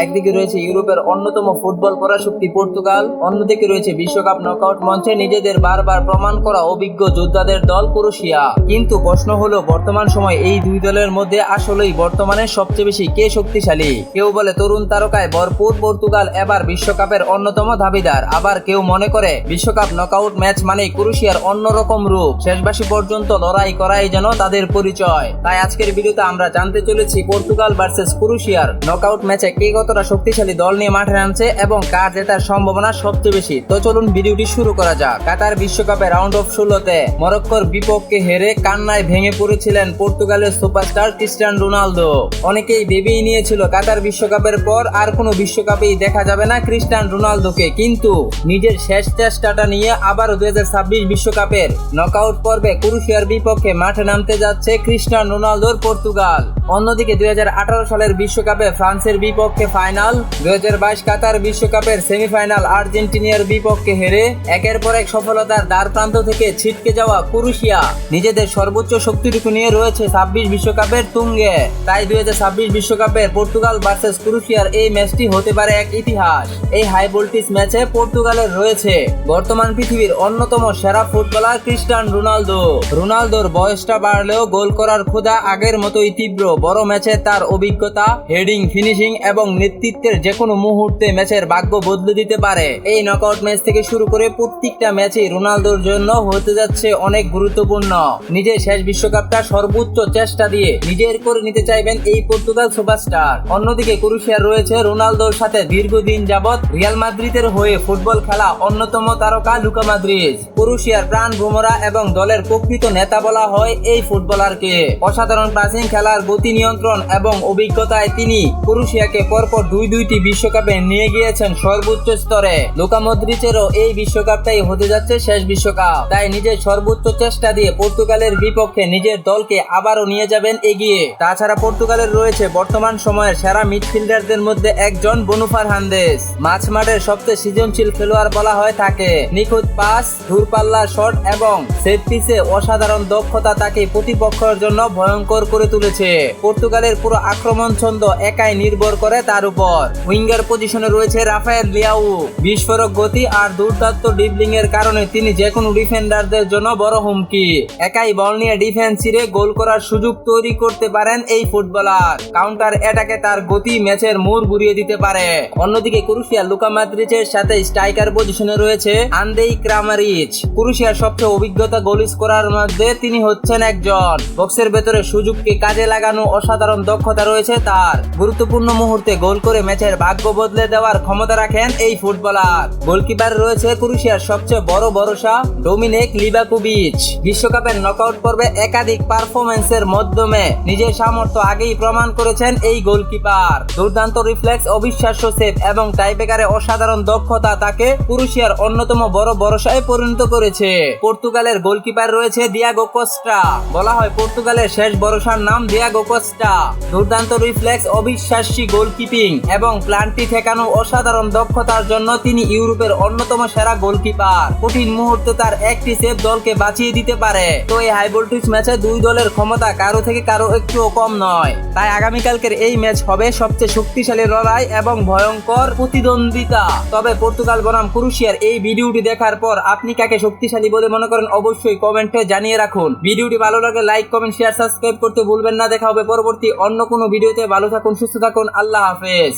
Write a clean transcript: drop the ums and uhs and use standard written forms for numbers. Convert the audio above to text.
একদিকে রয়েছে ইউরোপের অন্যতম ফুটবল পরাশক্তি পর্তুগাল, অন্যদিকে রয়েছে বিশ্বকাপ নকআউট মঞ্চে নিজেদের বারবার প্রমাণ করা অভিজ্ঞ যোদ্ধাদের দল ক্রোয়েশিয়া। কিন্তু প্রশ্ন হলো, বর্তমান সময় এই দুই দলের মধ্যে আসলেই বর্তমানে সবচেয়ে বেশি কে শক্তিশালী? কেউ বলে তরুণ তারকায় ভরপুর পর্তুগাল এবার বিশ্বকাপের অন্যতম দাবিদার, আবার কেউ মনে করে বিশ্বকাপ নকআউট ম্যাচ মানে ক্রোয়েশিয়ার অন্যরকম রূপ, শেষবাসী পর্যন্ত লড়াই করাই যেন তাদের পরিচয়। তাই আজকের ভিডিওতে আমরা জানতে চলেছি পর্তুগাল ভার্সেস ক্রোয়েশিয়ার নকআউট ম্যাচে কে কতটা শক্তিশালী দল নিয়ে মাঠে নামছে এবং কার জেতার সম্ভাবনা সবচেয়ে বেশি। তো চলুন ভিডিওটি শুরু করা যাক। কাতার বিশ্বকাপে রাউন্ড অফ 16-তে মরক্কোর বিপক্ষে হেরে কান্নায় ভেঙে পড়েছিলেন পর্তুগালের সুপারস্টার ক্রিস্টিয়ানো রোনালদো। অনেকেই ভেবেই নিয়েছিল কাতার বিশ্বকাপের পর আর কোনো বিশ্বকাপেই দেখা যাবে না ক্রিস্টিয়ানো রোনালদোকে, কিন্তু নিজের শেষ চেষ্টাটা নিয়ে আবারও 2026 বিশ্বকাপের নকআউট পর্বে ক্রোয়েশিয়ার বিপক্ষে মাঠে নামতে যাচ্ছে ক্রিস্টিয়ানো রোনালদোর পর্তুগাল। অন্যদিকে 2018 সালের বিশ্বকাপে ফ্রান্সের বিপক্ষে ফাইনাল, 2022 কাতার বিশ্বকাপের সেমিফাইনাল আর্জেন্টিনার বিপক্ষে হেরে একের পর এক সফলতার দ্বার প্রান্ত থেকে ছিটকে যাওয়া ক্রোয়েশিয়া নিজেদের সর্বোচ্চ শক্তিটুকু নিয়ে রয়েছে 26 বিশ্বকাপের তুঙ্গে। তাই 2026 বিশ্বকাপের পর্তুগাল ভার্সেস ক্রোয়েশিয়ার এই ম্যাচটি হতে পারে এক ইতিহাস। এই হাই ভোল্টেজ ম্যাচে পর্তুগালের রয়েছে বর্তমান পৃথিবীর অন্যতম সেরা ফুটবলার ক্রিস্টিয়ানো রোনালদো। রোনালদোর বয়সটা বাড়লেও গোল করার ক্ষুধা আগের মতোই তীব্র। বড় ম্যাচে তার অভিজ্ঞতা, হেডিং, ফিনিশিং এবং নেতৃত্বের যে কোনো মুহূর্তে ম্যাচের ভাগ্য বদলে দিতে পারে। এই নকআউট ম্যাচ থেকে শুরু করে প্রত্যেকটা ম্যাচই রোনালদোর জন্য হতে যাচ্ছে অনেক গুরুত্বপূর্ণ। নিজের শেষ বিশ্বকাপটা সর্বোচ্চ চেষ্টা দিয়ে নিজের করে নিতে চাইবেন এই পর্তুগাল সুপারস্টার। অন্যদিকে ক্রোয়েশিয়ার রয়েছে রোনালদোর সাথে দীর্ঘদিন যাবৎ রিয়াল মাদ্রিদের হয়ে ফুটবল খেলা অন্যতম তারকা লুকা মদ্রিচ। ক্রোয়েশিয়ার প্রাণ ভ্রমরা এবং দলের প্রকৃত নেতা বলা হয় এই ফুটবলারকে। অসাধারণ প্রাচীন খেলার গতি নিয়ন্ত্রণ এবং অভিজ্ঞতায় তিনি ক্রোয়েশিয়াকে পরপর দুইটি বিশ্বকাপে নিয়ে গিয়েছেন সর্বোচ্চ স্তরে। লুকা মদ্রিচেরও এই বিশ্বকাপটাই হতে যাচ্ছে শেষ বিশ্বকাপ, তাই নিজের সর্বোচ্চ চেষ্টা দিয়ে পর্তুগালের বিপক্ষে নিজের দলকে আবারও নিয়ে যাবেন এগিয়ে। তাছাড়া পর্তুগালের রয়েছে বর্তমান সময়ের সেরা মিডফিল্ডারদের মধ্যে একজন ব্রুনো ফার্নান্দেজ। মাঝমাঠের সবচেয়ে সৃজনশীল খেলোয়াড় বলা হয় তাকে। নিখুঁত পাস, দূরপাল্লার শট এবং সেট পিসে অসাধারণ দক্ষতা তাকে প্রতিপক্ষের জন্য ভয়ঙ্কর করে তুলেছে। পর্তুগালের পুরো আক্রমণ ছন্দ একাই নির্ভর করে তার উপর। উইঙ্গার পজিশনে রয়েছে রাফায়েল লিয়াও। বিস্ফোরক গতি আর দুর্দান্ত ড্রিবলিং এর কারণে তিনি যে কোনো ডিফেন্ডারদের জন্য বড় হুমকি। একাই বল নিয়ে ডিফেন্স ছিঁড়ে গোল করার সুযোগ তৈরি করতে পারেন এই ফুটবলার। কাউন্টার অ্যাটাকে তার গতি ম্যাচের মোড় ঘুরিয়ে দিতে পারে। অন্যদিকে ক্রোয়েশিয়া লুকা মদ্রিচের সাথে স্ট্রাইকার পজিশনে রয়েছে আন্দেই ক্রামারিচ। ক্রোয়েশিয়ার সবচেয়ে অভিজ্ঞতা গোল স্কোরার মধ্যে তিনি হচ্ছেন একজন। বক্সের ভেতরে সুযোগকে কাজে লাগানো অসাধারণ দক্ষতা রয়েছে তার। গুরুত্বপূর্ণ মুহূর্তে গোল করে ম্যাচের ভাগ্য বদলে দেওয়ার ক্ষমতা রাখেন এই ফুটবলার। গোলকিপার রয়েছে ক্রোয়েশিয়ার সবচেয়ে বড় ভরসা ডোমিনিক লিভাকোভিচ। বিশ্বকাপের নকআউট পর্বে একাধিক পারফরম্যান্সের মাধ্যমে নিজের সামর্থ্য আগেই প্রমাণ করেছেন এই গোলকিপার। দুর্দান্ত রিফ্লেক্স, অবিশ্বাস্য সেভ এবং টাইব্রেকারে অসাধারণ দক্ষতা তাকে ক্রোয়েশিয়ার অন্যতম বড় ভরসায় পরিণত করেছে। পর্তুগালের গোলকিপার রয়েছে দিয়াগো কস্টা। বলা হয় পর্তুগালের শেষ ভরসার নাম দিয়াগো কস্টা। দুর্দান্ত রিফ্লেক্স, অবিশ্বাস্যী গোলকিপিং এবং প্লান্টি ঠেকানো অসাধারণ দক্ষতার জন্য তিনি ইউরোপের অন্যতম সেরা গোলকিপার। কঠিন মুহূর্তে তার একটি সেভ দলকে বাঁচিয়ে দিতে পারে। তো এই হাই ভোল্টেজ ম্যাচে দুই দলের ক্ষমতা কারো থেকে কারো একটুও কম নয়। তাই আগামীকালকের এই ম্যাচ হবে সবচেয়ে শক্তিশালী লড়াই এবং ভয়ঙ্কর প্রতিদ্বন্দ্বিতা। তবে পর্তুগাল বনাম ক্রোয়েশিয়ার এই ভিডিওটি দেখার পর আপনি কাকে শক্তিশালী বলে মনে করেন অবশ্যই কমেন্টে জানিয়ে রাখুন। ভিডিওটি ভালো লাগলে লাইক, কমেন্ট, শেয়ার, সাবস্ক্রাইব করতে ভুলবেন না। দেখা হবে পরবর্তী অন্য কোনো ভিডিওতে। ভালো থাকুন, সুস্থ থাকুন, আল্লাহ হাফেজ।